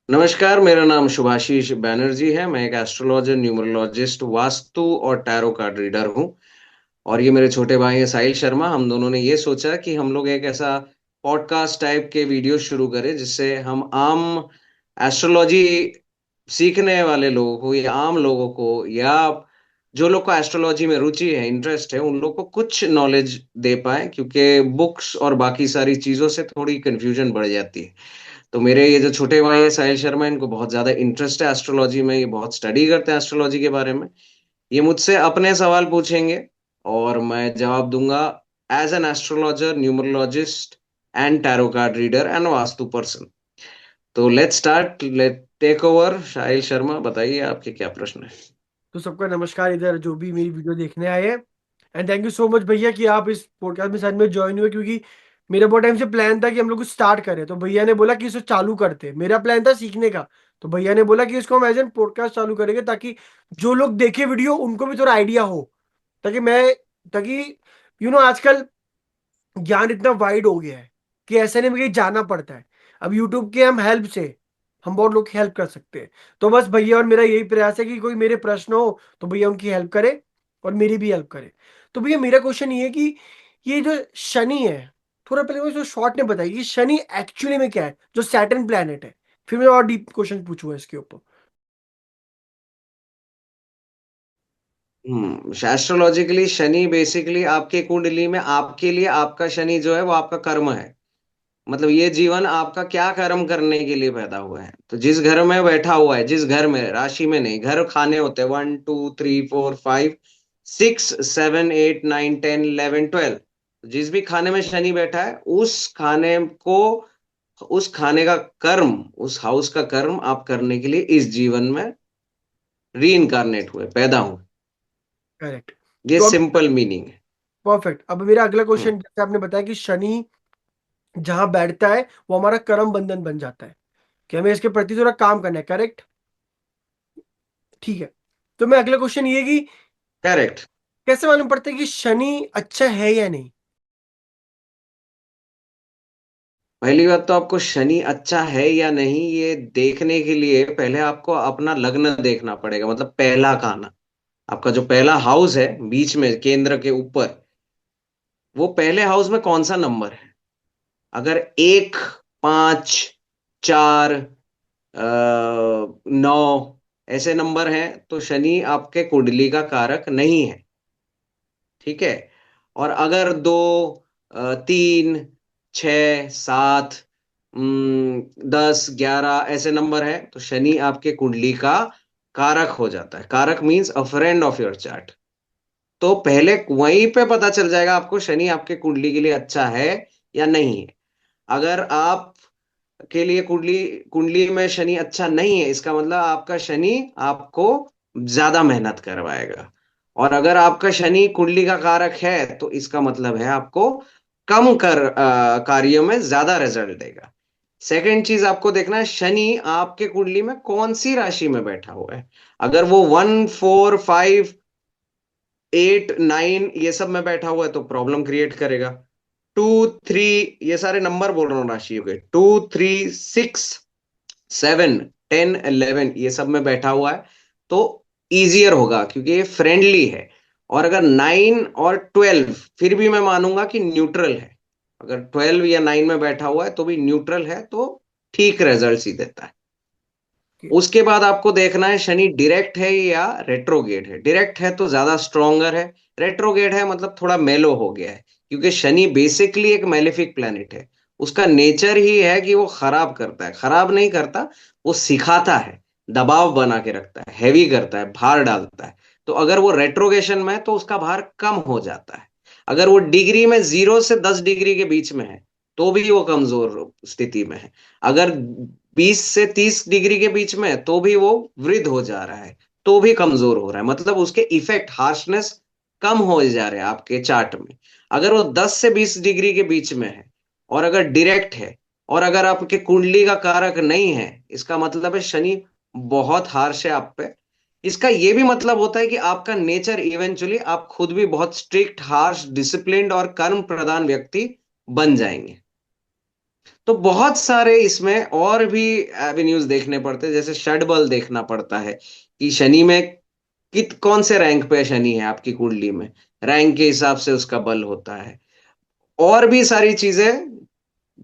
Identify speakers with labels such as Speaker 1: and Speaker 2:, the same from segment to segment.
Speaker 1: नमस्कार, मेरा नाम शुभाशीष बैनर्जी है। मैं एक एस्ट्रोलॉजर, न्यूमरोलॉजिस्ट, वास्तु और टैरो कार्ड रीडर हूँ। और ये मेरे छोटे भाई हैं साहिल शर्मा। हम दोनों ने ये सोचा कि हम लोग एक ऐसा पॉडकास्ट टाइप के वीडियो शुरू करें जिससे हम आम एस्ट्रोलॉजी सीखने वाले लोगों को या आम लोगों को या जो लोग को एस्ट्रोलॉजी में रुचि है, इंटरेस्ट है, उन लोग को कुछ नॉलेज दे पाए, क्योंकि बुक्स और बाकी सारी चीजों से थोड़ी कंफ्यूजन बढ़ जाती है। तो मेरे ये जो छोटे भाई है साहिल शर्मा, इनको बहुत ज्यादा इंटरेस्ट है एस्ट्रोलॉजी में। ये बहुत स्टडी करते हैं एस्ट्रोलॉजी के बारे में। ये मुझसे अपने सवाल पूछेंगे और मैं जवाब दूंगा as an astrologer, numerologist and tarot card reader and vastu person. तो let's start, let take over. Sahil Sharma, बताइए आपके क्या प्रश्न है।
Speaker 2: तो सबका नमस्कार, इधर जो भी मेरी वीडियो देखने आए हैं। And thank you so much भैया कि आप इस पॉडकास्ट में साथ में ज्वाइन हुए, क्योंकि मेरा बहुत टाइम से प्लान था कि हम लोग कुछ स्टार्ट करें। तो भैया ने बोला कि इसको चालू करते, मेरा प्लान था सीखने का। तो भैया ने बोला कि इसको हम एज एन पॉडकास्ट चालू करेंगे, ताकि जो लोग देखे वीडियो उनको भी थोड़ा आइडिया हो। ताकि मैं ताकि आजकल ज्ञान इतना वाइड हो गया है कि ऐसा नहीं कहीं जाना पड़ता है। अब यूट्यूब के हम हेल्प से हम बहुत लोग की हेल्प कर सकते हैं। तो बस भैया और मेरा यही प्रयास है कि कोई मेरे प्रश्न हो तो भैया उनकी हेल्प करे और मेरी भी हेल्प करे। तो भैया मेरा क्वेश्चन ये है कि ये जो शनि है, थोड़ा पहले मुझे शॉर्ट में बताइए कि शनि एक्चुअली में क्या है, जो सैटर्न प्लैनेट है। फिर मैं और डीप क्वेश्चन पूछूंगा इसके ऊपर।
Speaker 1: एस्ट्रोलॉजिकली शनि बेसिकली आपके कुंडली में, आपके लिए आपका शनि जो है वो आपका कर्म है। मतलब ये जीवन आपका क्या कर्म करने के लिए पैदा हुआ है। तो जिस घर में बैठा हुआ है, जिस घर में, राशि में नहीं, घर खाने होते हैं 1 2 3 4 5 6 7 8 9 10 11 12। जिस भी खाने में शनि बैठा है, उस खाने को, उस खाने का कर्म, उस हाउस का कर्म आप करने के लिए इस जीवन में री इनकारनेट हुए, पैदा हुए।
Speaker 2: करेक्ट।
Speaker 1: ये
Speaker 2: तो अब
Speaker 1: सिंपल मीनिंग है।
Speaker 2: परफेक्ट, अब मेरा अगला
Speaker 1: हम्म।
Speaker 2: क्वेश्चन, जैसे आपने बताया कि शनि जहां बैठता है वो हमारा कर्म बंधन बन जाता है, कि हमें इसके प्रति थोड़ा काम करना है। करेक्ट, ठीक है। तो मैं अगला क्वेश्चन ये कि
Speaker 1: करेक्ट।
Speaker 2: कैसे मालूम पड़ता है कि शनि अच्छा है या नहीं।
Speaker 1: पहली बात तो आपको शनि अच्छा है या नहीं ये देखने के लिए पहले आपको अपना लग्न देखना पड़ेगा। मतलब पहला खाना, आपका जो पहला हाउस है बीच में केंद्र के ऊपर, वो पहले हाउस में कौन सा नंबर है। अगर 1 5 4 9 ऐसे नंबर हैं तो शनि आपके कुंडली का कारक नहीं है। ठीक है। और अगर 2 3 6 7 10 11 ऐसे नंबर है तो शनि आपके कुंडली का कारक हो जाता है। कारक means a friend of your chart. तो पहले वहीं पे पता चल जाएगा आपको शनि आपके कुंडली के लिए अच्छा है या नहीं है। अगर आप के लिए कुंडली कुंडली में शनि अच्छा नहीं है, इसका मतलब आपका शनि आपको ज्यादा मेहनत करवाएगा। और अगर आपका शनि कुंडली का कारक है तो इसका मतलब है आपको कम कार्यों में ज्यादा रिजल्ट देगा। सेकंड चीज आपको देखना है, शनि आपके कुंडली में कौन सी राशि में बैठा हुआ है। अगर वो 1 4 5 8 9 ये सब में बैठा हुआ है तो प्रॉब्लम क्रिएट करेगा। 2 3, ये सारे नंबर बोल रहा हूँ राशियों के, 2 3 6 7 10 11 ये सब में बैठा हुआ है तो इजियर होगा, क्योंकि ये फ्रेंडली है। और अगर 9 और 12 फिर भी मैं मानूंगा कि न्यूट्रल है। अगर 12 या 9 में बैठा हुआ है तो भी न्यूट्रल है, तो ठीक रिजल्ट ही देता है। उसके बाद आपको देखना है शनि डायरेक्ट है या रेट्रोगेट है। डायरेक्ट है तो ज्यादा स्ट्रोंगर है, रेट्रोगेट है मतलब थोड़ा मेलो हो गया है। क्योंकि शनि बेसिकली एक मेलेफिक प्लेनेट है। उसका नेचर ही है कि वो खराब करता है, खराब नहीं करता, वो सिखाता है, दबाव बना के रखता है, हैवी करता है, भार डालता है। तो अगर वो रेट्रोगेशन में है तो उसका भार कम हो जाता है। अगर वो डिग्री में 0 से 10 डिग्री के बीच में है तो भी वो कमजोर स्थिति में है। अगर 20 से 30 डिग्री के बीच में है तो भी वो वृद्ध हो जा रहा है, तो भी कमजोर हो रहा है। मतलब उसके इफेक्ट, हार्शनेस कम हो जा रहे हैं आपके चार्ट में। अगर वो 10 से 20 डिग्री के बीच में है और अगर डायरेक्ट है और अगर आपके कुंडली का कारक नहीं है, इसका मतलब है शनि बहुत हार्श है आप पे। इसका ये भी मतलब होता है कि आपका नेचर इवेंचुअली आप खुद भी बहुत स्ट्रिक्ट, हार्श, डिसिप्लिन्ड और कर्म प्रधान व्यक्ति बन जाएंगे। तो बहुत सारे इसमें और भी एवेन्यूज देखने पड़ते हैं, जैसे षडबल देखना पड़ता है कि शनि में कौन से रैंक पे शनि है आपकी कुंडली में, रैंक के हिसाब से उसका बल होता है। और भी सारी चीजें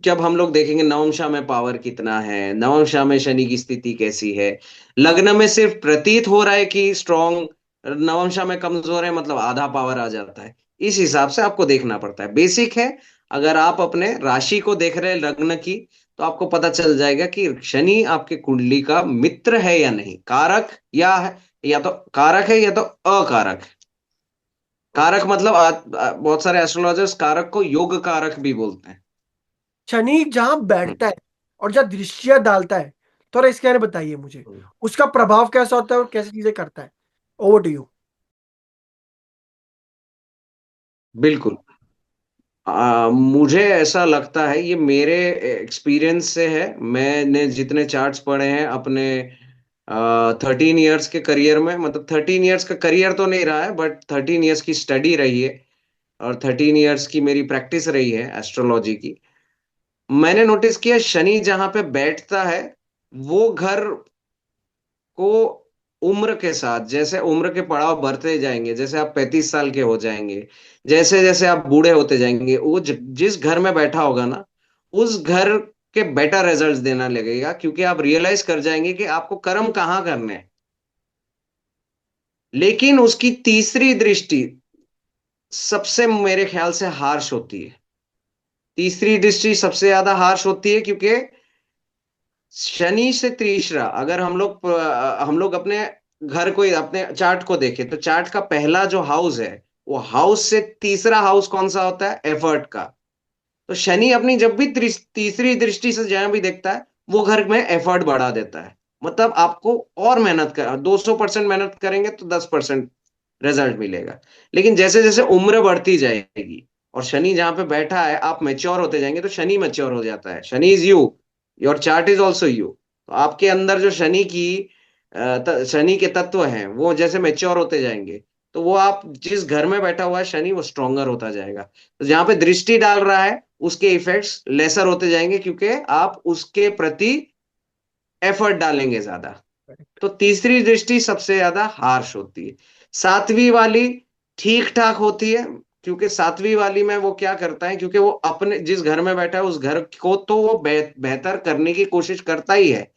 Speaker 1: जब हम लोग देखेंगे, नवमशा में पावर कितना है, नवमशा में शनि की स्थिति कैसी है, लग्न में सिर्फ प्रतीत हो रहा है कि स्ट्रांग, नवमशा में कमजोर है मतलब आधा पावर आ जाता है। इस हिसाब से आपको देखना पड़ता है, बेसिक है। अगर आप अपने राशि को देख रहे हैं लग्न की, तो आपको पता चल जाएगा कि शनि आपके कुंडली का मित्र है या नहीं, कारक या है, या तो कारक है या तो अकारक है। कारक मतलब बहुत सारे एस्ट्रोलॉजर्स कारक को योग कारक भी बोलते हैं।
Speaker 2: शनि जहां बैठता है और जहां दृष्टियां डालता है, थोड़ा इसके बारे में बताइए मुझे,
Speaker 1: हम्म।
Speaker 2: उसका प्रभाव कैसा होता है और कैसी चीजें करता है। Over to you.
Speaker 1: बिल्कुल। मुझे ऐसा लगता है, ये मेरे एक्सपीरियंस से है, मैंने जितने चार्ट्स पढ़े हैं अपने 13 इयर्स के करियर में, मतलब 13 इयर्स का करियर तो नहीं रहा है बट 13 इयर्स की स्टडी रही है, और 13 इयर्स की मेरी प्रैक्टिस रही है एस्ट्रोलॉजी की। मैंने नोटिस किया शनि जहां पे बैठता है, वो घर को उम्र के साथ, जैसे उम्र के पड़ाव बढ़ते जाएंगे, जैसे आप 35 साल के हो जाएंगे, जैसे जैसे आप बूढ़े होते जाएंगे, वो जिस घर में बैठा होगा ना, उस घर के बेटर रिजल्ट्स देना लगेगा, क्योंकि आप रियलाइज कर जाएंगे कि आपको कर्म कहाँ करने हैं। लेकिन उसकी तीसरी दृष्टि सबसे मेरे ख्याल से हार्श होती है। तीसरी दृष्टि सबसे ज्यादा हार्श होती है, क्योंकि शनि से तीसरा, अगर हम लोग अपने घर को, अपने चार्ट को देखें, तो चार्ट का पहला जो हाउस है, वो हाउस से तीसरा हाउस कौन सा होता है, एफर्ट का। तो शनि अपनी जब भी तीसरी दृष्टि से जहां भी देखता है, वो घर में एफर्ट बढ़ा देता है। मतलब आपको और मेहनत कर, 200% मेहनत करेंगे तो 10% रिजल्ट मिलेगा। लेकिन जैसे जैसे उम्र बढ़ती जाएगी और शनि जहां पे बैठा है, आप मेच्योर होते जाएंगे, तो शनि मेच्योर हो जाता है। Shani is you, your chart is also you. तो आपके अंदर जो शनि के तत्व हैं, वो जैसे मेच्योर होते जाएंगे, तो वो आप जिस घर में बैठा हुआ है शनि, वो स्ट्रोंगर होता जाएगा। तो जहां पे दृष्टि डाल रहा है, उसके इफेक्ट्स लेसर होते जाएंगे, क्योंकि आप उसके प्रति एफर्ट डालेंगे ज्यादा। तो तीसरी दृष्टि सबसे ज्यादा हार्श होती है। सातवीं वाली ठीक ठाक होती है, क्योंकि सातवीं वाली में वो क्या करता है, क्योंकि वो अपने जिस घर में बैठा है, उस घर को तो वो बेहतर करने की कोशिश करता ही है।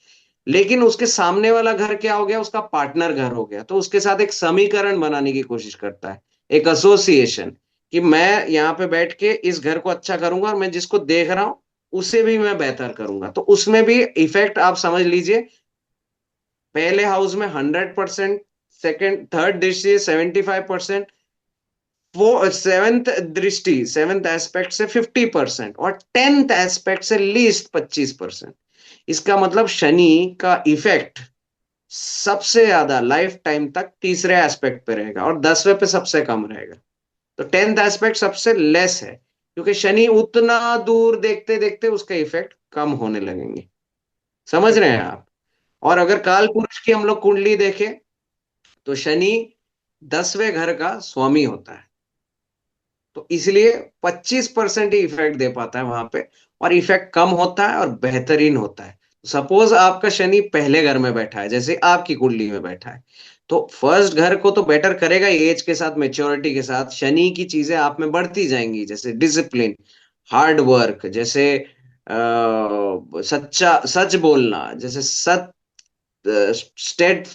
Speaker 1: लेकिन उसके सामने वाला घर क्या हो गया, उसका पार्टनर घर हो गया, तो उसके साथ एक समीकरण बनाने की कोशिश करता है, एक एसोसिएशन, कि मैं यहाँ पे बैठ के इस घर को अच्छा करूंगा, और मैं जिसको देख रहा हूं उसे भी मैं बेहतर करूंगा। तो उसमें भी इफेक्ट आप समझ लीजिए, पहले हाउस में 100%, सेकंड थर्ड दृष्टि 75%, वो सेवेंथ दृष्टि, सेवेंथ एस्पेक्ट से 50%, और 10th एस्पेक्ट से लीस्ट 25%। इसका मतलब शनि का इफेक्ट सबसे ज्यादा लाइफ टाइम तक तीसरे एस्पेक्ट पे रहेगा, और 10वें पे सबसे कम रहेगा। तो 10th एस्पेक्ट सबसे लेस है, क्योंकि शनि उतना दूर देखते देखते उसका इफेक्ट कम होने लगेंगे। समझ रहे हैं आप? और अगर काल पुरुष की हम लोग कुंडली देखें, तो शनि 10वें घर का स्वामी होता है, तो इसलिए 25% ही इफेक्ट दे पाता है वहां पे, और इफेक्ट कम होता है और बेहतरीन होता है। सपोज आपका शनि पहले घर में बैठा है, जैसे आपकी कुंडली में बैठा है, तो फर्स्ट घर को तो बेटर करेगा ही, एज के साथ, मेच्योरिटी के साथ शनि की चीजें आप में बढ़ती जाएंगी, जैसे डिसिप्लिन, हार्ड वर्क, जैसे सच्चा सच बोलना, जैसे स्टेट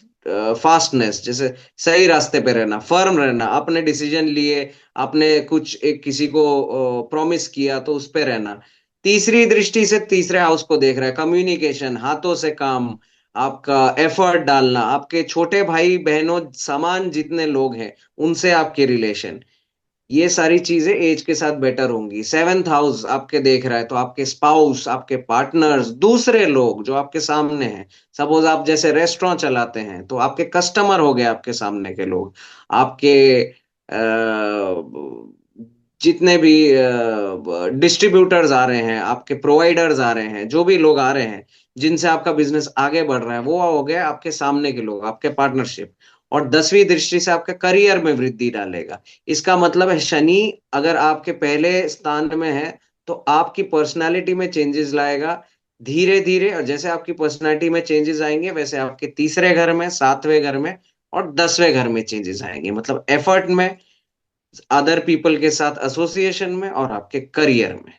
Speaker 1: फास्टनेस, जैसे सही रास्ते पे रहना, फर्म रहना, अपने डिसीजन लिए, आपने कुछ एक किसी को प्रॉमिस किया तो उस पे रहना। तीसरी दृष्टि से तीसरे हाउस को देख रहा है, कम्युनिकेशन, हाथों से काम, आपका एफर्ट डालना, आपके छोटे भाई बहनों समान जितने लोग हैं उनसे आपके रिलेशन, ये सारी चीजें एज के साथ बेटर होंगी। सेवेंथ हाउस आपके देख रहा है, तो आपके स्पाउस, आपके पार्टनर्स, दूसरे लोग जो आपके सामने हैं, सपोज आप जैसे रेस्टोरेंट चलाते हैं, तो आपके कस्टमर हो गए आपके सामने के लोग, आपके जितने भी डिस्ट्रीब्यूटर्स आ रहे हैं, आपके प्रोवाइडर्स आ रहे हैं, जो भी लोग आ रहे हैं जिनसे आपका बिजनेस आगे बढ़ रहा है, वो हो गए आपके सामने के लोग, आपके पार्टनरशिप। और 10वीं दृष्टि से आपके करियर में वृद्धि डालेगा। इसका मतलब है शनि अगर आपके पहले स्थान में है, तो आपकी पर्सनालिटी में चेंजेस लाएगा धीरे धीरे। और जैसे आपकी पर्सनालिटी में चेंजेस आएंगे वैसे आपके तीसरे घर में, सातवें घर में और 10वें घर में चेंजेस आएंगे, मतलब एफर्ट में, अदर पीपल के साथ एसोसिएशन में और आपके करियर में।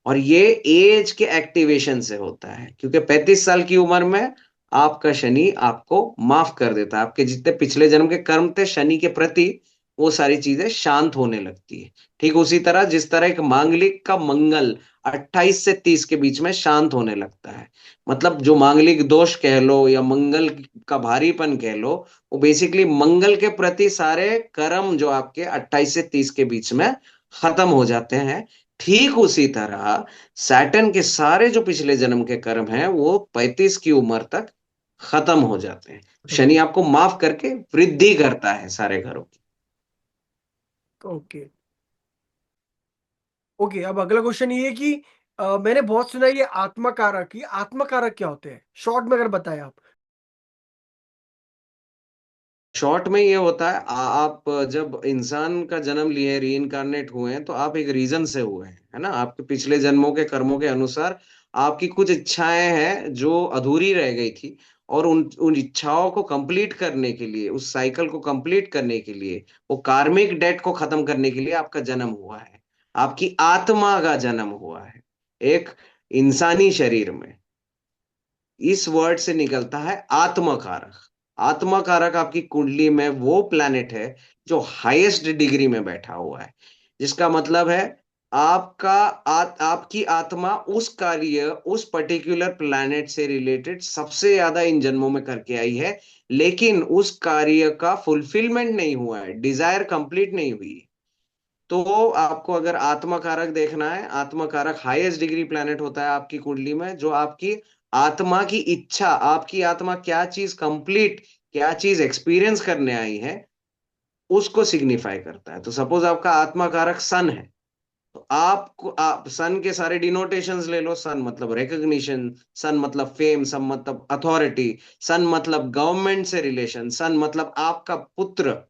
Speaker 1: और ये एज के एक्टिवेशन से होता है, क्योंकि 35 साल की उम्र में आपका शनि आपको माफ कर देता है। आपके जितने पिछले जन्म के कर्म थे शनि के प्रति, वो सारी चीजें शांत होने लगती है। ठीक उसी तरह जिस तरह एक मांगलिक का मंगल 28 से 30 के बीच में शांत होने लगता है। मतलब जो मांगलिक दोष कह लो या मंगल का भारीपन कह लो, वो बेसिकली मंगल के प्रति सारे कर्म जो आपके 28 से 30 के बीच में खत्म हो जाते हैं। ठीक उसी तरह सैटर्न के सारे जो पिछले जन्म के कर्म हैं वो 35 की उम्र तक खत्म हो जाते हैं। शनि आपको माफ करके वृद्धि करता है सारे घरों की।
Speaker 2: ओके। ओके, अब अगला क्वेश्चन ये है कि मैंने बहुत सुना है ये आत्मा कारक, ये आत्मा कारक क्या होते हैं, शॉर्ट में अगर बताएं आप।
Speaker 1: शॉर्ट में ये होता है, आप जब इंसान का जन्म लिए, री इनकारनेट हुए हैं, तो आप एक रीजन से हुए हैं, है ना। आपके पिछले जन्मों के कर्मों के अनुसार आपकी कुछ इच्छाएं हैं जो अधूरी रह गई थी, और उन उन इच्छाओं को कंप्लीट करने के लिए, उस साइकिल को कंप्लीट करने के लिए, वो कार्मिक डेट को खत्म करने के लिए आपका जन्म हुआ है। आपकी आत्मा का जन्म हुआ है एक इंसानी शरीर में। इस वर्ड से निकलता है आत्म कारक। आत्म कारक आपकी कुंडली में वो प्लैनेट है जो हाईएस्ट डिग्री में बैठा हुआ है, जिसका मतलब है आपकी आत्मा उस कार्य, उस पर्टिकुलर प्लैनेट से रिलेटेड सबसे ज्यादा इन जन्मों में करके आई है, लेकिन उस कार्य का फुलफिलमेंट नहीं हुआ है, डिजायर कंप्लीट नहीं हुई है। तो आपको अगर आत्मा कारक देखना है, आत्मा कारक हाईएस्ट डिग्री प्लैनेट होता है आपकी कुंडली में, जो आपकी आत्मा की इच्छा, आपकी आत्मा क्या चीज कंप्लीट, क्या चीज एक्सपीरियंस करने आई है, उसको सिग्निफाई करता है। तो सपोज आपका आत्मा कारक सन है, तो आप सन के सारे डिनोटेशंस ले लो। सन मतलब रिकग्निशन, सन मतलब फेम, सन मतलब अथॉरिटी, सन मतलब गवर्नमेंट से रिलेशन, सन मतलब आपका पुत्र,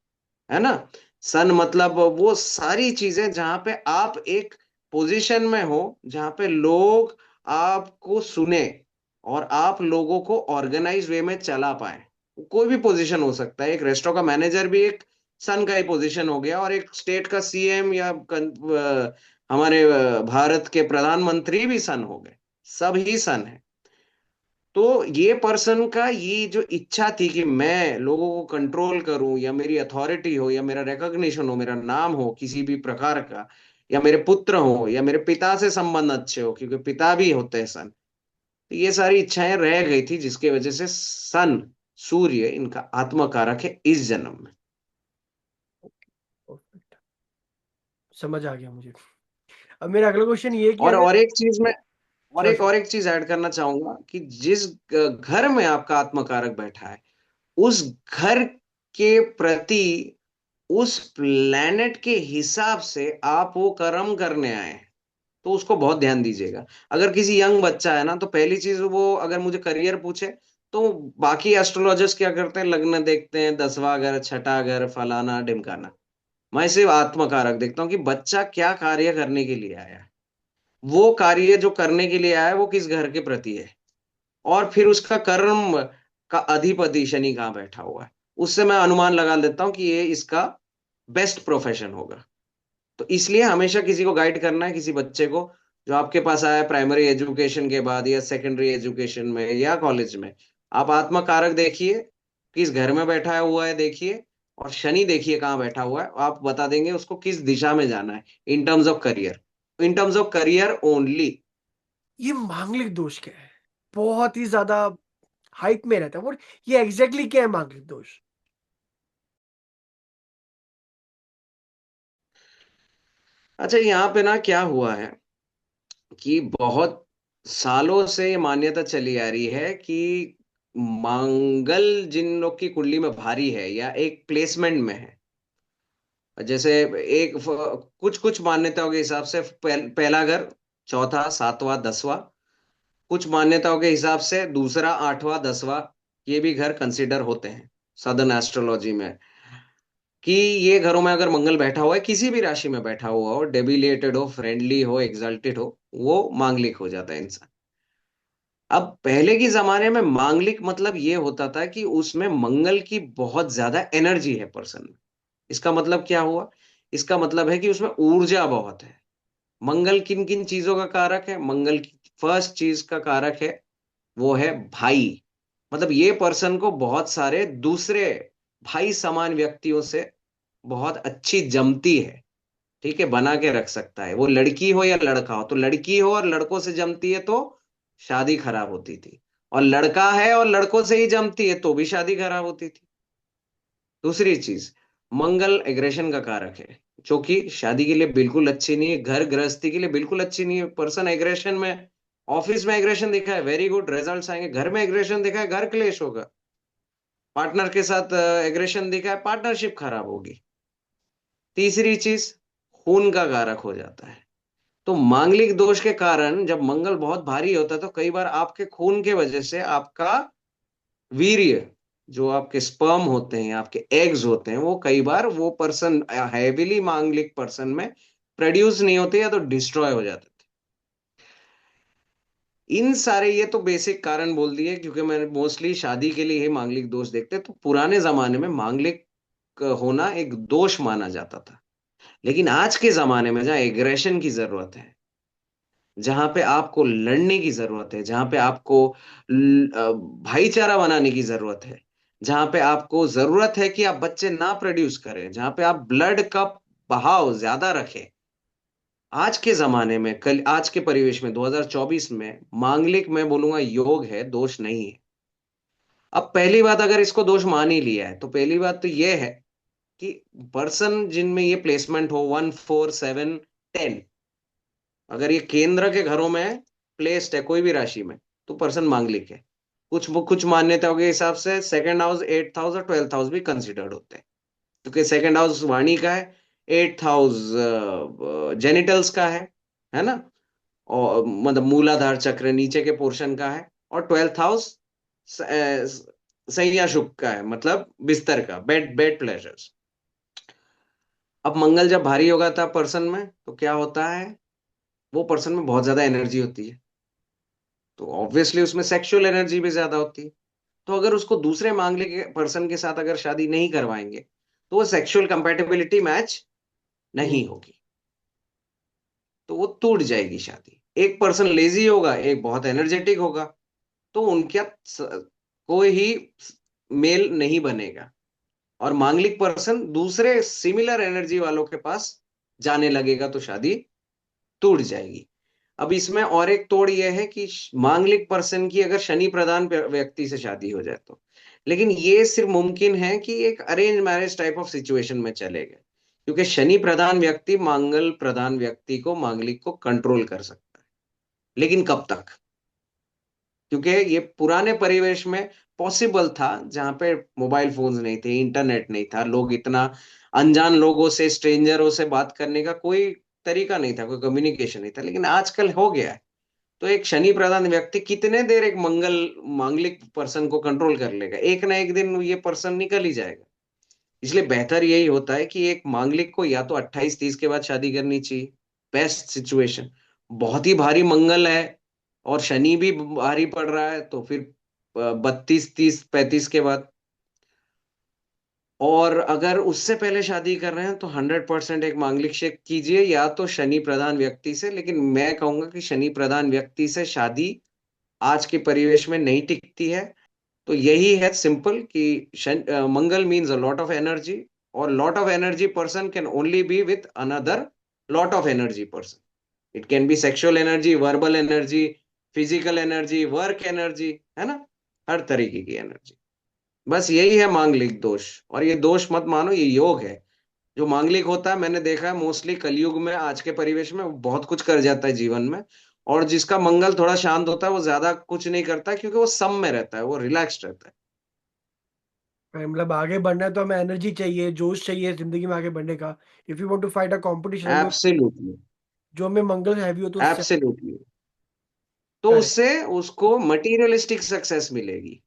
Speaker 1: है ना। सन मतलब वो सारी चीजें जहां पे आप एक पोजीशन में हो, जहां पे लोग आपको सुने और आप लोगों को ऑर्गेनाइज वे में चला पाए। कोई भी पोजीशन हो सकता है, एक रेस्टोरेंट का मैनेजर भी एक सन का ही पोजीशन हो गया, और एक स्टेट का सीएम या हमारे भारत के प्रधानमंत्री भी सन हो गए, सब ही सन है। तो ये पर्सन का ये जो इच्छा थी कि मैं लोगों को कंट्रोल करूं, या मेरी अथॉरिटी हो, या मेरा रिकॉग्निशन हो, मेरा नाम हो किसी भी प्रकार का, या मेरे पुत्र हो, या मेरे पिता से संबंध अच्छे हो, क्योंकि पिता भी होते हैं सन। तो ये सारी इच्छाएं रह गई थी, जिसकी वजह से सन, सूर्य, इनका आत्मा कारक है इस जन्म में।
Speaker 2: परफेक्ट, समझ आ गया मुझे। अब मेरा अगला क्वेश्चन ये है कि अगर,
Speaker 1: और एक चीज में,
Speaker 2: श्योर श्योर।
Speaker 1: और एक चीज ऐड करना चाहूंगा कि जिस घर में आपका आत्मा कारक बैठा है, उस घर के प्रति, उस प्लेनेट के हिसाब से आप वो कर्म करने आए हैं, तो उसको बहुत ध्यान दीजिएगा। अगर किसी यंग बच्चा है ना, तो पहली चीज वो अगर मुझे करियर पूछे, तो बाकी एस्ट्रोलॉजर्स क्या करते हैं, लग्न देखते हैं, 10वां घर, छठा घर, फलाना ढिमकाना। मैं सिर्फ आत्मकारक देखता हूँ कि बच्चा क्या कार्य करने के लिए आया है, वो कार्य जो करने के लिए आया है वो किस घर के प्रति है, और फिर उसका कर्म का अधिपति शनि कहाँ बैठा हुआ है। उससे मैं अनुमान लगा लेता हूँ कि ये इसका बेस्ट प्रोफेशन होगा। तो इसलिए हमेशा किसी को गाइड करना है, किसी बच्चे को जो आपके पास आया प्राइमरी एजुकेशन के बाद या सेकेंडरी एजुकेशन में या कॉलेज में, आप आत्मा कारक देखिए, किस घर में बैठा हुआ है देखिए, और शनि देखिए कहाँ बैठा हुआ है, आप बता देंगे उसको किस दिशा में जाना है in terms of career, in terms of career only.
Speaker 2: ये मांगलिक दोष क्या है, बहुत ही ज्यादा हाइप में रहता है वो, ये एग्जैक्टली क्या है मांगलिक दोष।
Speaker 1: अच्छा, यहाँ पे ना क्या हुआ है कि बहुत सालों से ये मान्यता चली आ रही है कि मंगल जिन लोग की कुंडली में भारी है या एक प्लेसमेंट में है, जैसे कुछ कुछ मान्यताओं के हिसाब से पहला घर, चौथा, सातवां, 10वां, कुछ मान्यताओं के हिसाब से दूसरा, 8वां, 10वां, ये भी घर कंसिडर होते हैं सदर्न एस्ट्रोलॉजी में। कि ये घरों में अगर मंगल बैठा हुआ है, किसी भी राशि में बैठा हुआ हो, डेबिलिएटेड हो, फ्रेंडली हो, एग्जल्टेड हो, वो मांगलिक हो जाता है इंसान। अब पहले के जमाने में मांगलिक मतलब ये होता था कि उसमें मंगल की बहुत ज्यादा एनर्जी है पर्सन में। इसका मतलब क्या हुआ? इसका मतलब है कि उसमें ऊर्जा बहुत है। मंगल किन किन चीजों का कारक है? मंगल की फर्स्ट चीज का कारक है, वो है भाई। मतलब ये पर्सन को बहुत सारे दूसरे भाई समान व्यक्तियों से बहुत अच्छी जमती है। ठीक है, बना के रख सकता है। वो लड़की हो या लड़का हो, तो लड़की हो और लड़कों से जमती है तो शादी खराब होती थी, और लड़का है और लड़कों से ही जमती है तो भी शादी खराब होती थी। दूसरी चीज, मंगल एग्रेशन का कारक है, जो कि शादी के लिए बिल्कुल अच्छी नहीं है, घर गृहस्थी के लिए बिल्कुल अच्छी नहीं है। पर्सन एग्रेशन में, ऑफिस में एग्रेशन दिखा है, वेरी गुड रिजल्ट्स आएंगे। घर में एग्रेशन दिखा है, घर क्लेश होगा। पार्टनर के साथ एग्रेशन दिखा है, पार्टनरशिप खराब होगी। तीसरी चीज, खून का कारक हो जाता है। तो मांगलिक दोष के कारण जब मंगल बहुत भारी होता है तो कई बार आपके खून के वजह से आपका वीर्य, जो आपके स्पर्म होते हैं, आपके एग्स होते हैं, वो कई बार वो पर्सन हैविली मांगलिक पर्सन में प्रोड्यूस नहीं होते या तो डिस्ट्रॉय हो जाते थे। इन सारे ये तो बेसिक कारण बोल दिए, क्योंकि मैंने मोस्टली शादी के लिए ही मांगलिक दोष देखते। तो पुराने जमाने में मांगलिक होना एक दोष माना जाता था। लेकिन आज के जमाने में जहाँ एग्रेशन की जरूरत है, जहां पे आपको लड़ने की जरूरत है, जहां पे आपको भाईचारा बनाने की जरूरत है, जहां पे आपको जरूरत है कि आप बच्चे ना प्रोड्यूस करें, जहां पे आप ब्लड का बहाव ज्यादा रखें, आज के जमाने में, कल आज के परिवेश में 2024 में मांगलिक, मैं बोलूंगा योग है, दोष नहीं है। अब पहली बात, अगर इसको दोष मान ही लिया है तो पहली बात तो यह है कि पर्सन जिनमें ये प्लेसमेंट हो 1 4 7 10, अगर ये केंद्र के घरों में प्लेस्ड है कोई भी राशि में, तो पर्सन मांगलिक है। कुछ मान्यताओं के हिसाब से सेकंड हाउस, 8th हाउस और 12th हाउस भी कंसिडर्ड होते हैं, क्योंकि सेकंड हाउस वाणी का है, 8th हाउस जेनिटल्स का है ना, और मतलब मूलाधार चक्र नीचे के पोर्शन का है, और 12th हाउस सैया शुक का है, मतलब बिस्तर का, बेड बेड प्लेजर्स। अब मंगल जब भारी होगा था पर्सन में तो क्या होता है? वो पर्सन में बहुत ज्यादा एनर्जी होती है, तो ऑब्वियसली उसमें सेक्सुअल एनर्जी भी ज्यादा होती है। तो अगर उसको दूसरे मांगलिक पर्सन के साथ अगर शादी नहीं करवाएंगे तो वो सेक्सुअल कंपेटेबिलिटी मैच
Speaker 2: हम्म।
Speaker 1: नहीं होगी, तो वो टूट जाएगी शादी। एक पर्सन लेजी होगा, एक बहुत एनर्जेटिक होगा, तो उनका कोई ही मेल नहीं बनेगा, और मांगलिक पर्सन दूसरे सिमिलर एनर्जी वालों के पास जाने लगेगा तो शादी टूट जाएगी। अब इसमें और एक तोड़ यह है कि मांगलिक पर्सन की अगर शनि प्रधान व्यक्ति से शादी हो जाए तो, लेकिन ये सिर्फ मुमकिन है कि एक arrange marriage type of situation में चलेगा, क्योंकि शनि प्रधान व्यक्ति मांगल प्रधान व्यक्ति को, मांगलिक को कंट्रोल कर सकता है। लेकिन कब तक? क्योंकि ये पुराने परिवेश में पॉसिबल था, जहां पे मोबाइल फोन्स नहीं थे, इंटरनेट नहीं था, लोग इतना अनजान लोगों से, स्ट्रेंजरों से बात करने का कोई तरीका नहीं था, कोई कम्युनिकेशन नहीं था। लेकिन आजकल हो गया है। तो एक शनि प्रधान व्यक्ति कितने देर एक मांगलिक पर्सन को कंट्रोल कर लेगा? एक ना एक दिन ये पर्सन निकल ही जाएगा। इसलिए बेहतर यही होता है कि एक मांगलिक को या तो 28 30 के बाद शादी करनी चाहिए, बेस्ट सिचुएशन। बहुत ही भारी मंगल है और शनि भी भारी पड़ रहा है तो फिर 32 30 35 के बाद। और अगर उससे पहले शादी कर रहे हैं तो 100% एक मांगलिक शेक कीजिए, या तो शनि प्रधान व्यक्ति से। लेकिन मैं कहूंगा कि शनि प्रधान व्यक्ति से शादी आज के परिवेश में नहीं टिकती है। तो यही है सिंपल कि Mangal means a lot of energy, और lot of energy person can only be with another lot of energy person. It can be sexual energy, verbal energy, physical energy, work energy, है ना, हर तरीके की एनर्जी। बस यही है मांगलिक दोष। और ये दोष मत मानो, ये योग है। जो मांगलिक होता है, मैंने देखा है मोस्टली कलयुग में, आज के परिवेश में, वो बहुत कुछ कर जाता है जीवन में। और जिसका मंगल थोड़ा शांत होता है वो ज्यादा कुछ नहीं करता, क्योंकि वो सम में रहता है, वो रिलैक्स्ड रहता
Speaker 2: मतलब आगे बढ़ना है तो हमें एनर्जी चाहिए, जोश चाहिए जिंदगी में आगे बढ़ने का। If you want to fight a competition,
Speaker 1: है।
Speaker 2: हमें
Speaker 1: एब्सोल्युटली,
Speaker 2: जो हमें मंगल हैवी हो तो उससे।
Speaker 1: एब्सोल्युटली। तो
Speaker 2: करेक्ट।
Speaker 1: उससे उसको मटेरियलिस्टिक सक्सेस मिलेगी।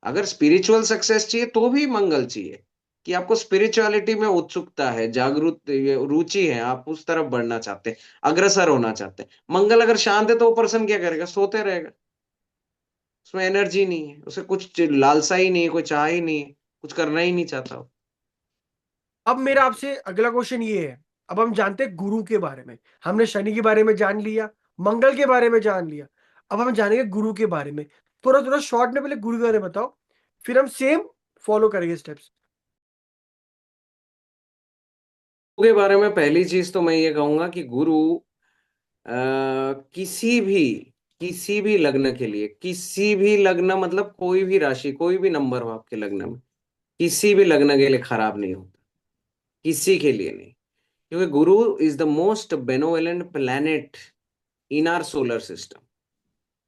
Speaker 1: अगर स्पिरिचुअल सक्सेस चाहिए तो भी मंगल चाहिए, कि आपको स्पिरिचुअलिटी में उत्सुकता है, जागरूक ये रुचि है, आप उस तरफ बढ़ना चाहते हैं, अग्रसर होना चाहते हैं। मंगल अगर शांत है तो वो पर्सन क्या करेगा? सोते रहेगा। उसमें एनर्जी नहीं है, उसे कुछ लालसा ही नहीं है, कोई चाह ही नहीं है, कुछ करना ही नहीं चाहता वो।
Speaker 2: अब मेरा आपसे अगला क्वेश्चन ये है। अब हम जानते हैं गुरु के बारे में, हमने शनि के बारे में जान लिया, मंगल के बारे में जान लिया। अब हम जानेंगे गुरु के बारे में। थोड़ा थोड़ा शॉर्ट में पहले गुरु के बारे में बताओ, फिर हम सेम फॉलो करेंगे स्टेप्स।
Speaker 1: गुरु के बारे में पहली चीज तो मैं ये कहूंगा कि गुरु किसी भी लग्न के लिए, किसी भी लग्न मतलब कोई भी राशि, कोई भी नंबर हो आपके लग्न में, किसी भी लग्न के लिए खराब नहीं होता, किसी के लिए नहीं। क्योंकि गुरु is the most benevolent planet in our solar system,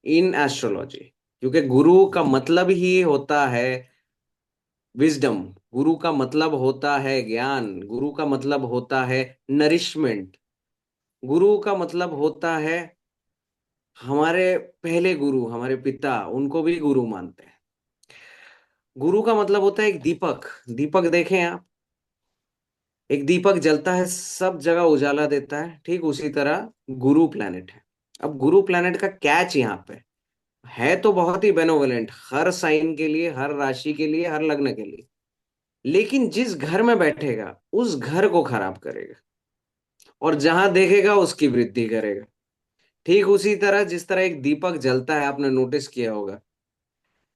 Speaker 1: in astrology. क्योंकि गुरु का मतलब ही होता है विजडम, गुरु का मतलब होता है ज्ञान, गुरु का मतलब होता है नरिशमेंट, गुरु का मतलब होता है हमारे पहले गुरु, हमारे पिता, उनको भी गुरु मानते हैं। गुरु का मतलब होता है एक दीपक। दीपक देखें आप, एक दीपक जलता है, सब जगह उजाला देता है, ठीक उसी तरह गुरु प्लैनेट है। अब गुरु प्लैनेट का कैच यहाँ पे है तो बहुत ही बेनोवलेंट, हर साइन के लिए, हर राशि के लिए, हर लग्न के लिए। लेकिन जिस घर में बैठेगा उस घर को खराब करेगा, और जहां देखेगा उसकी वृद्धि करेगा। ठीक उसी तरह जिस तरह एक दीपक जलता है, आपने नोटिस किया होगा,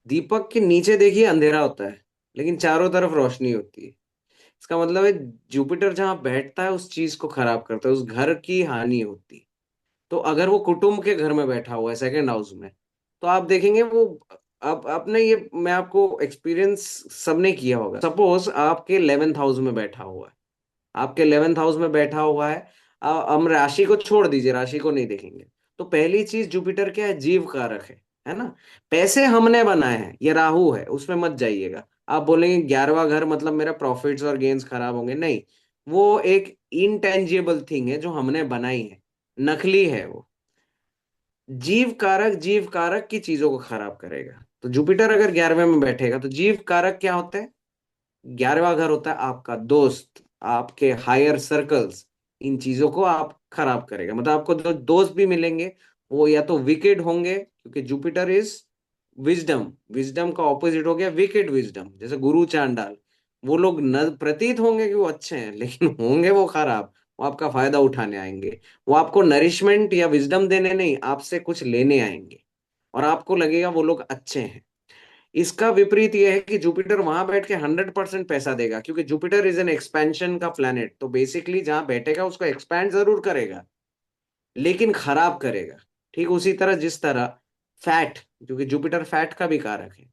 Speaker 1: दीपक के नीचे देखिए अंधेरा होता है, लेकिन चारों तरफ रोशनी होती है। इसका मतलब है जुपिटर जहां बैठता है उस चीज को खराब करता है, उस घर की हानि होती है। तो अगर वो कुटुंब के घर में बैठा हुआ है सेकंड हाउस में, तो आप देखेंगे वो, अब आपने ये, मैं आपको एक्सपीरियंस सबने किया होगा। सपोज आपके 11th हाउस में बैठा हुआ है, आपके 11th हाउस में बैठा हुआ है, हम राशि को छोड़ दीजिए, राशि को नहीं देखेंगे। तो पहली चीज जुपिटर क्या है? जीव कारक है ना। पैसे हमने बनाए हैं, ये राहु है, उसमें मत जाइएगा। आप बोलेंगे 11वां घर मतलब मेरा प्रॉफिट्स और गेन्स खराब होंगे, नहीं। वो एक इनटेंजिबल थिंग है जो हमने बनाई है, नकली है वो। जीव कारक की चीजों को खराब करेगा। तो जुपिटर अगर 11वें में बैठेगा तो जीव कारक क्या होते हैं? 11वां घर होता है आपका दोस्त, आपके हायर सर्कल्स। इन चीजों को आप खराब करेगा, मतलब आपको जो दोस्त भी मिलेंगे वो या तो विकेड होंगे, क्योंकि जुपिटर इज विजडम, विजडम का ऑपोजिट हो गया विकेड विजडम, जैसे गुरु चांडाल। वो लोग न प्रतीत होंगे कि वो अच्छे हैं, लेकिन होंगे वो खराब। वो आपका फायदा उठाने आएंगे, वो आपको नरिशमेंट या विजडम देने नहीं, आपसे कुछ लेने आएंगे, और आपको लगेगा वो लोग अच्छे हैं। इसका विपरीत यह है कि जुपिटर वहां बैठ के 100% पैसा देगा, क्योंकि जुपिटर इज एन एक्सपेंशन का प्लैनेट, तो बेसिकली जहां बैठेगा उसको एक्सपैंड जरूर करेगा, लेकिन खराब करेगा। ठीक उसी तरह जिस तरह फैट, क्योंकि जुपिटर फैट का भी कारक है,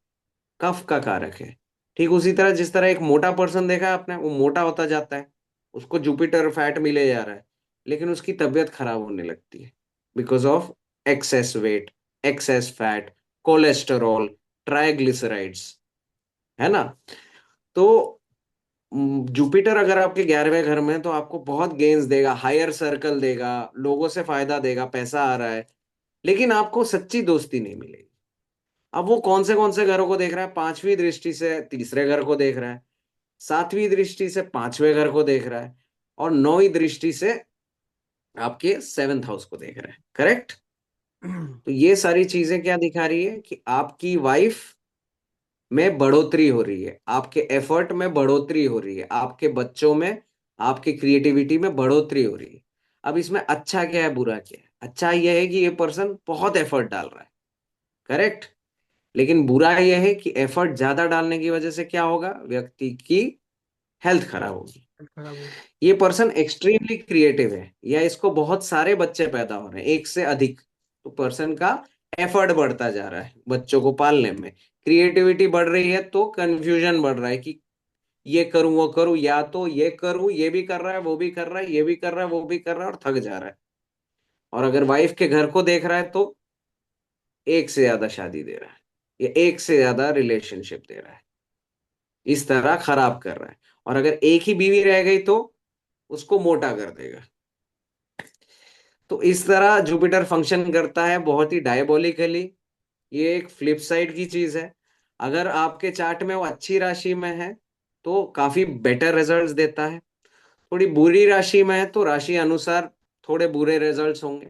Speaker 1: कफ का कारक है। ठीक उसी तरह जिस तरह एक मोटा पर्सन देखा है आपने, वो मोटा होता जाता है, उसको जुपिटर फैट मिले जा रहा है, लेकिन उसकी तबीयत खराब होने लगती है, because of access wait, access fat, cholesterol, triglycerides, है ना। तो जुपिटर अगर आपके 11वें घर में है तो आपको बहुत गेन्स देगा, हायर सर्कल देगा, लोगों से फायदा देगा, पैसा आ रहा है, लेकिन आपको सच्ची दोस्ती नहीं मिलेगी। अब वो कौन से घरों को देख रहा है? पांचवी दृष्टि से तीसरे घर को देख रहा है, सातवीं दृष्टि से पांचवें घर को देख रहा है, और नौवीं दृष्टि से आपके 7th हाउस को देख रहा है, करेक्ट। तो ये सारी चीजें क्या दिखा रही है कि आपकी वाइफ में बढ़ोतरी हो रही है, आपके एफर्ट में बढ़ोतरी हो रही है, आपके बच्चों में, आपकी क्रिएटिविटी में बढ़ोतरी हो रही है। अब इसमें अच्छा क्या है, बुरा क्या है? अच्छा यह है कि ये पर्सन बहुत एफर्ट डाल रहा है, करेक्ट। लेकिन बुरा यह है कि एफर्ट ज्यादा डालने की वजह से क्या होगा? व्यक्ति की हेल्थ खराब होगी।
Speaker 2: खराब होगी।
Speaker 1: ये पर्सन एक्सट्रीमली क्रिएटिव है, या इसको बहुत सारे बच्चे पैदा हो रहे हैं, एक से अधिक, तो पर्सन का एफर्ट बढ़ता जा रहा है बच्चों को पालने में, क्रिएटिविटी बढ़ रही है, तो कंफ्यूजन बढ़ रहा है कि ये करूं वो करूं, या तो ये करूं, ये भी कर रहा है, वो भी कर रहा है, ये भी कर रहा है, वो भी कर रहा है, और थक जा रहा है। और अगर वाइफ के घर को देख रहा है तो एक से ज्यादा शादी दे रहा है, या एक से ज्यादा रिलेशनशिप दे रहा है, इस तरह खराब कर रहा है। और अगर एक ही बीवी रह गई तो उसको मोटा कर देगा। तो इस तरह जुपिटर फंक्शन करता है, बहुत ही डायबोलिकली। ये एक फ्लिप साइड की चीज है। अगर आपके चार्ट में वो अच्छी राशि में है तो काफी बेटर रिजल्ट्स देता है। थोड़ी बुरी राशि में है तो राशि अनुसार थोड़े बुरे रिजल्ट्स होंगे।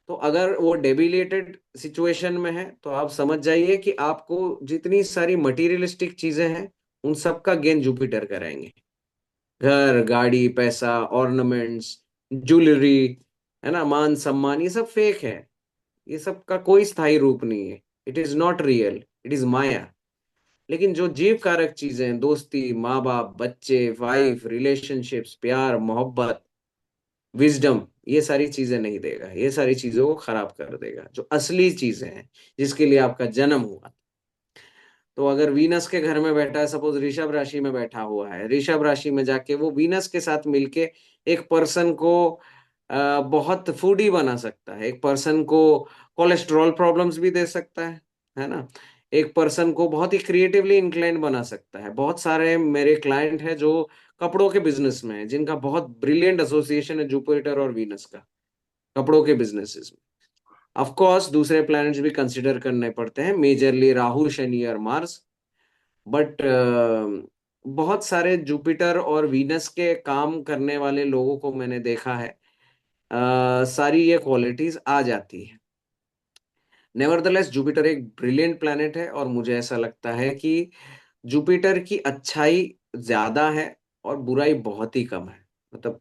Speaker 1: तो अगर वो डेबिलेटेड सिचुएशन में है तो आप समझ जाइए कि आपको जितनी सारी मटेरियलिस्टिक चीजें हैं उन सब का गेन जुपिटर कराएंगे। घर, गाड़ी, पैसा, ऑर्नामेंट्स, ज्वेलरी, है ना, मान सम्मान, ये सब फेक है। ये सब का कोई स्थायी रूप नहीं है। It is not real, it is maya. लेकिन जो जीव कारक चीजें हैं, दोस्ती, माँ बाप, बच्चे, वाइफ, रिलेशनशिप्स, प्यार, मोहब्बत, विजडम, ये सारी चीजें नहीं देगा। ये सारी चीजों को खराब कर देगा जो असली चीजें हैं, जिसके लिए आपका जन्म हुआ। तो अगर वीनस के घर में बैठा है, सपोज ऋषभ राशि में बैठा हुआ है, ऋषभ राशि में जाके वो वीनस के साथ मिलके एक पर्सन को बहुत फूडी बना सकता है। एक पर्सन को कोलेस्ट्रॉल प्रॉब्लम्स भी दे सकता है ना। एक पर्सन को बहुत ही क्रिएटिवली इंक्लाइंड बना सकता है। बहुत सारे मेरे क्लाइंट हैं जो कपड़ों के बिजनेस में है, जिनका बहुत ब्रिलियंट एसोसिएशन है जुपिटर और वीनस का, कपड़ों के बिजनेसेस में। ऑफ कोर्स दूसरे प्लैनेट्स भी कंसिडर करने पड़ते हैं, मेजरली राहु, शनि और मार्स। बट बहुत सारे जुपिटर और वीनस के काम करने वाले लोगों को मैंने देखा है, सारी ये क्वालिटीज आ जाती है। नेवरदलेस जुपिटर एक ब्रिलियंट प्लैनेट है और मुझे ऐसा लगता है कि जुपिटर की अच्छाई ज्यादा है और बुराई बहुत ही कम है। मतलब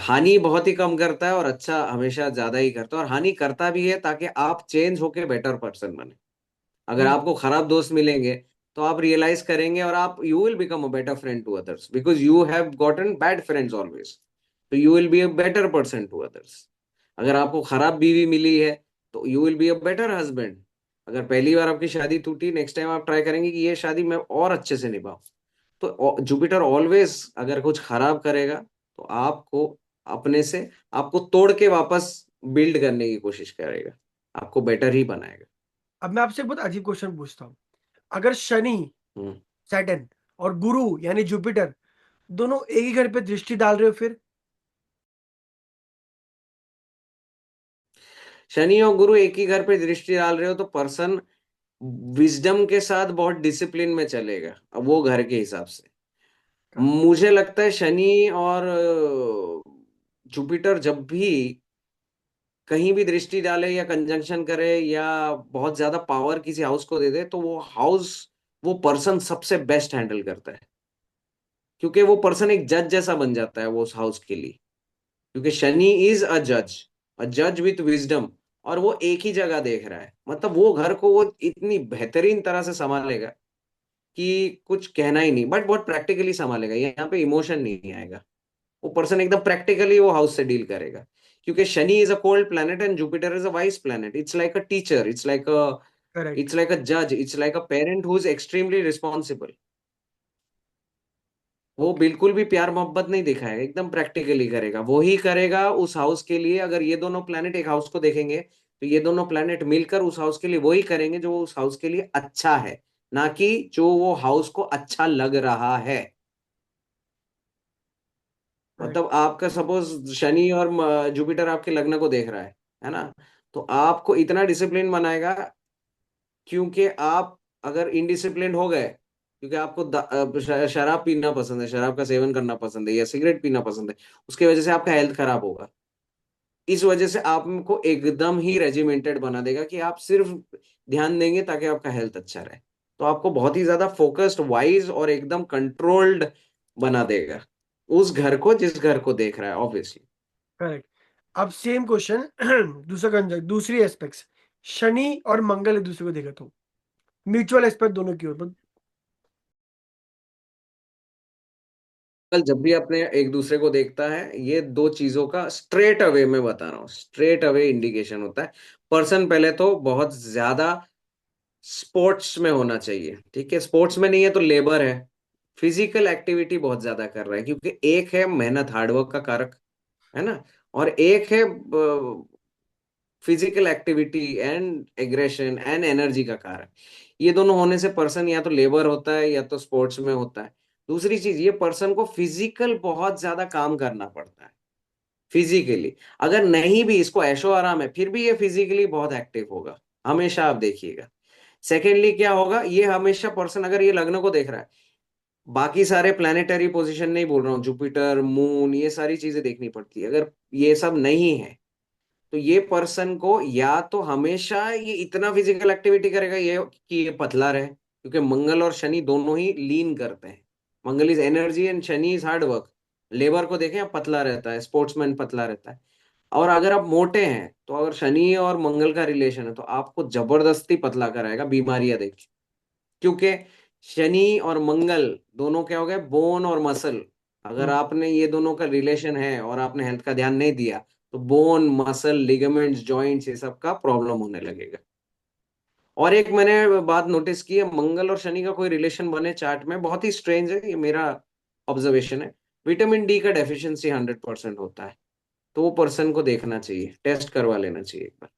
Speaker 1: हानि बहुत ही कम करता है और अच्छा हमेशा ज्यादा ही करता है। और हानि करता भी है ताकि आप चेंज होके बेटर पर्सन बने। अगर
Speaker 2: हम्म।
Speaker 1: आपको खराब दोस्त मिलेंगे तो आप रियलाइज करेंगे और आप you will become a better friend to others, because you have gotten bad friends always. तो you will be a better person to others. अगर आपको खराब बीवी मिली है तो you will be a better husband. अगर पहली बार आपकी शादी टूटी, नेक्स्ट टाइम आप ट्राई करेंगे कि ये शादी मैं और अच्छे से निभाऊं। तो जुपिटर ऑलवेज अगर कुछ खराब करेगा तो आपको अपने से, आपको तोड़ के वापस बिल्ड करने की कोशिश करेगा, आपको बेटर ही बनाएगा।
Speaker 2: अब मैं आपसे बहुत अजीब क्वेश्चन पूछता हूँ। अगर शनि,
Speaker 1: हम्म।
Speaker 2: सैटर्न और गुरु यानी जुपिटर दोनों एक ही घर पे दृष्टि डाल रहे हो फिर?
Speaker 1: शनि और गुरु एक ही घर पे दृष्टि डाल रहे हो तो पर्सन विजडम के साथ बहुत डिसिप्लिन में चलेगा, अब वो घर के हिसाब से।
Speaker 2: करेक्ट।
Speaker 1: मुझे लगता है शनि और जुपिटर जब भी कहीं भी दृष्टि डाले या कंजंक्शन करे या बहुत ज्यादा पावर किसी हाउस को दे दे तो वो हाउस, वो पर्सन सबसे बेस्ट हैंडल करता है। क्योंकि वो पर्सन एक जज जैसा बन जाता है वो उस हाउस के लिए। क्योंकि शनि इज अ जज विथ विजडम। और वो एक ही जगह देख रहा है, मतलब वो घर को वो इतनी बेहतरीन तरह से संभालेगा कि कुछ कहना ही नहीं। बट बहुत प्रैक्टिकली संभालेगा, यहाँ पे इमोशन नहीं आएगा। वो पर्सन एकदम प्रैक्टिकली वो हाउस से डील करेगा। क्योंकि Shani is a cold planet and Jupiter is a wise planet. It's like a teacher,
Speaker 2: correct.
Speaker 1: It's like a जज, it's like a parent who is extremely responsible. वो
Speaker 2: ओके।
Speaker 1: बिल्कुल भी प्यार मोहब्बत नहीं दिखाएगा, एकदम प्रैक्टिकली करेगा। वो ही करेगा उस हाउस के लिए। अगर ये दोनों प्लैनेट एक हाउस को देखेंगे तो ये दोनों प्लैनेट मिलकर उस हाउस के लिए वही करेंगे जो उस हाउस के लिए अच्छा है, ना कि जो वो हाउस को अच्छा लग रहा है।
Speaker 2: करेक्ट।
Speaker 1: मतलब आपका सपोज शनि और जुपिटर आपके लग्न को देख रहा है ना। तो आपको इतना डिसिप्लिन बनाएगा, क्योंकि आप अगर इनडिसिप्लिन हो गए, क्योंकि आपको शराब पीना पसंद है, शराब का सेवन करना पसंद है या सिगरेट पीना पसंद है, उसकी वजह से आपका हेल्थ खराब होगा। इस वजह से आपको एकदम ही रेजिमेंटेड बना देगा कि आप सिर्फ ध्यान देंगे ताकि आपका हेल्थ अच्छा रहे। तो आपको बहुत ही ज्यादा फोकस्ड, वाइज और एकदम कंट्रोल्ड बना देगा उस घर को जिस घर को देख रहा है, ऑब्वियसली।
Speaker 2: करेक्ट। अब सेम क्वेश्चन दूसरा कंजक दूसरी एस्पेक्ट्स। शनि और मंगल एक दूसरे को देखा तो म्यूचुअल एस्पेक्ट दोनों की ओर
Speaker 1: कल जब भी अपने एक दूसरे को देखता है, ये दो चीजों का स्ट्रेट अवे में बता रहा हूँ, स्ट्रेट अवे इंडिकेशन होता है। पर्सन पहले तो बहुत ज्यादा स्पोर्ट्स में होना चाहिए, ठीक है। स्पोर्ट्स में नहीं है तो लेबर है, फिजिकल एक्टिविटी बहुत ज्यादा कर रहा है। क्योंकि एक है मेहनत, हार्डवर्क का कारक, है ना, और एक है physical activity and aggression and energy का कारक। ये दोनों होने से पर्सन या तो लेबर होता है या तो स्पोर्ट्स में होता है। दूसरी चीज, ये पर्सन को फिजिकल बहुत ज्यादा काम करना पड़ता है, फिजिकली। अगर नहीं भी इसको ऐशो आराम है, फिर भी ये फिजिकली बहुत एक्टिव होगा, हमेशा आप देखिएगा। सेकेंडली क्या होगा, ये हमेशा पर्सन अगर ये लग्न को देख रहा है, बाकी सारे प्लानिटरी पोजीशन नहीं बोल रहा हूँ, जुपिटर मून ये सारी चीजें देखनी पड़ती है। अगर ये सब नहीं है तो ये पर्सन को या तो हमेशा ये इतना फिजिकल एक्टिविटी करेगा ये कि ये पतला रहे, क्योंकि मंगल और शनि दोनों ही लीन करते हैं। Mangal is energy and Shani is hard work. Labour को देखें, पतला रहता है, स्पोर्ट्समैन पतला रहता है। और अगर आप मोटे हैं तो अगर शनि और मंगल का रिलेशन है तो आपको जबरदस्ती पतला कराएगा बीमारियां देख के। क्योंकि शनि और मंगल दोनों क्या हो गए, बोन और मसल। अगर
Speaker 2: हम्म।
Speaker 1: आपने ये दोनों का रिलेशन है और आपने हेल्थ का ध्यान नहीं दिया तो बोन मसल लिगामेंट्स जॉइंट्स ये सब का प्रॉब्लम होने लगेगा। और एक मैंने बात नोटिस की है, मंगल और शनि का कोई रिलेशन बने चार्ट में, बहुत ही स्ट्रेंज है, ये मेरा ऑब्जर्वेशन है। विटामिन डी का डेफिशिएंसी 100% होता है। तो वो पर्सन को देखना चाहिए, टेस्ट करवा लेना चाहिए एक बार।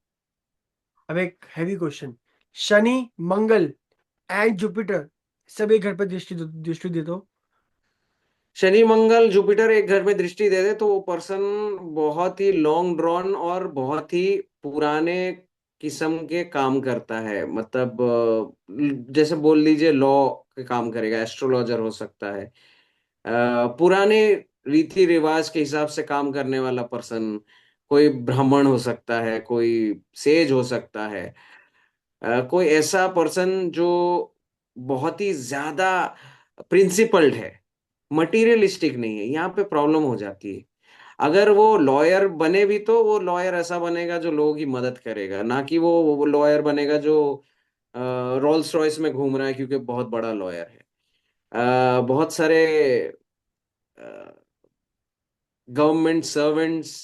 Speaker 2: अब एक heavy question. Shani, Mangal and Jupiter सब एक घर पर दृष्टि दे दो।
Speaker 1: शनि मंगल जुपिटर एक घर में दृष्टि दे दे तो वो पर्सन बहुत ही लॉन्ग ड्रॉन और बहुत ही पुराने किस्म के काम करता है। मतलब जैसे बोल लीजिए लॉ के काम करेगा, एस्ट्रोलॉजर हो सकता है, पुराने रीति रिवाज के हिसाब से काम करने वाला पर्सन। कोई ब्राह्मण हो सकता है, कोई सेज हो सकता है, कोई ऐसा पर्सन जो बहुत ही ज्यादा प्रिंसिपल्ड है, मटीरियलिस्टिक नहीं है। यहाँ पे प्रॉब्लम हो जाती है। अगर वो लॉयर बने भी तो वो लॉयर ऐसा बनेगा जो लोगों की मदद करेगा, ना कि वो लॉयर बनेगा जो रोल्स रॉयस में घूम रहा है क्योंकि बहुत बड़ा लॉयर है। बहुत सारे गवर्नमेंट सर्वेंट्स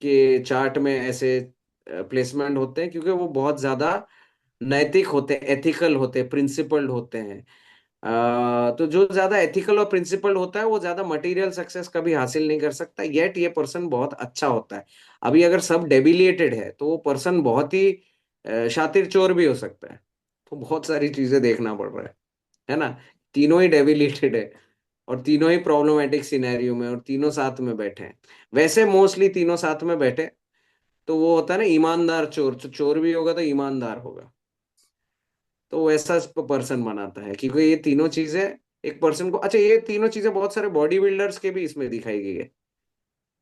Speaker 1: के चार्ट में ऐसे प्लेसमेंट होते हैं क्योंकि वो बहुत ज्यादा नैतिक होते हैं, एथिकल होते हैं, प्रिंसिपल्ड होते हैं। तो जो ज्यादा एथिकल और प्रिंसिपल्ड होता है वो ज्यादा मटेरियल सक्सेस कभी हासिल नहीं कर सकता, येट ये पर्सन बहुत अच्छा होता है। अभी अगर सब डेबिलिएटेड है तो वो पर्सन बहुत ही शातिर चोर भी हो सकता है। तो बहुत सारी चीजें देखना पड़ रहा है ना। तीनों ही डेबिलिटेड है और तीनों ही प्रॉब्लमेटिक सिनेरियो में और तीनों साथ में बैठे हैं। वैसे मोस्टली तीनों साथ में बैठे तो वो होता है ना ईमानदार चोर, तो चोर भी होगा तो ईमानदार होगा। तो वैसा पर्सन बनाता है क्योंकि ये तीनों चीजें एक पर्सन को, अच्छा ये तीनों चीजें बहुत सारे बॉडी बिल्डर्स के भी इसमें दिखाई गई है।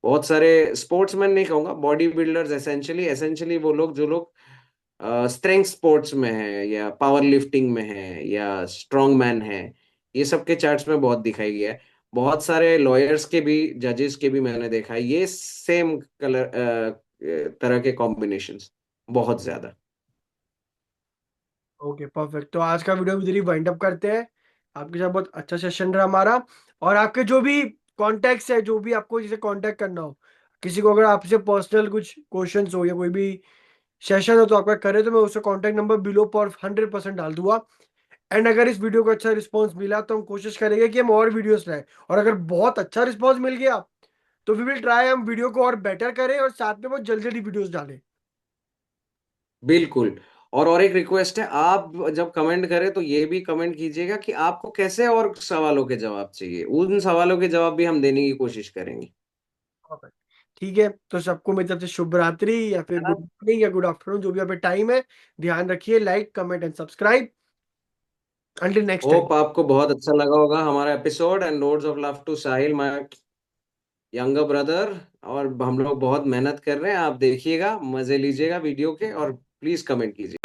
Speaker 1: बहुत सारे स्पोर्ट्समैन नहीं कहूंगा, बॉडी बिल्डर्स, एसेंशियली एसेंशियली वो लोग जो लोग स्ट्रेंथ स्पोर्ट्स में है या पावर लिफ्टिंग में है या स्ट्रॉन्ग मैन है, ये सब के चार्ट्स में बहुत दिखाई गया है। बहुत सारे लॉयर्स के भी, जजेस के भी मैंने देखा है ये सेम कलर तरह के कॉम्बिनेशंस बहुत ज्यादा।
Speaker 2: Okay perfect. तो आज का वीडियो इधर ही वाइंड अप करते हैं। आपके साथ बहुत अच्छा सेशन रहा हमारा। और आपके जो भी कॉन्टैक्ट्स है, जो भी आपको जिसे कांटेक्ट करना हो, किसी को अगर आपसे पर्सनल कुछ क्वेश्चंस हो या कोई भी सेशन हो तो आपका करे, तो मैं उसका कांटेक्ट नंबर बिलो पर 100% डाल दूंगा। एंड अगर इस वीडियो को अच्छा रिस्पॉन्स मिला तो हम कोशिश करेंगे कि हम और वीडियोस लाएं। और अगर बहुत अच्छा रिस्पॉन्स मिल गया तो वी विल ट्राई हम वीडियो को और बेटर करें और साथ में बहुत जल्दी जल्दी वीडियोस डालें।
Speaker 1: बिल्कुल। और एक रिक्वेस्ट है, आप जब कमेंट करें तो ये भी कमेंट कीजिएगा कि आपको कैसे और सवालों के जवाब चाहिए, उन सवालों के जवाब भी हम देने की कोशिश करेंगे।
Speaker 2: Perfect। ठीक है, तो सबको मेरी तरफ से शुभ रात्रि या फिर
Speaker 1: है ना।
Speaker 2: गुड मॉर्निंग या गुड आफ्टरनून, जो भी यहाँ पे टाइम है। ध्यान रखिए, like comment and subscribe. Until next time.
Speaker 1: Hope आपको बहुत अच्छा लगा होगा हमारा episode, and loads of love to Sahil my younger brother. और हम लोग बहुत मेहनत कर रहे हैं, आप देखिएगा, मजे लीजिएगा वीडियो के, और प्लीज कमेंट कीजिए।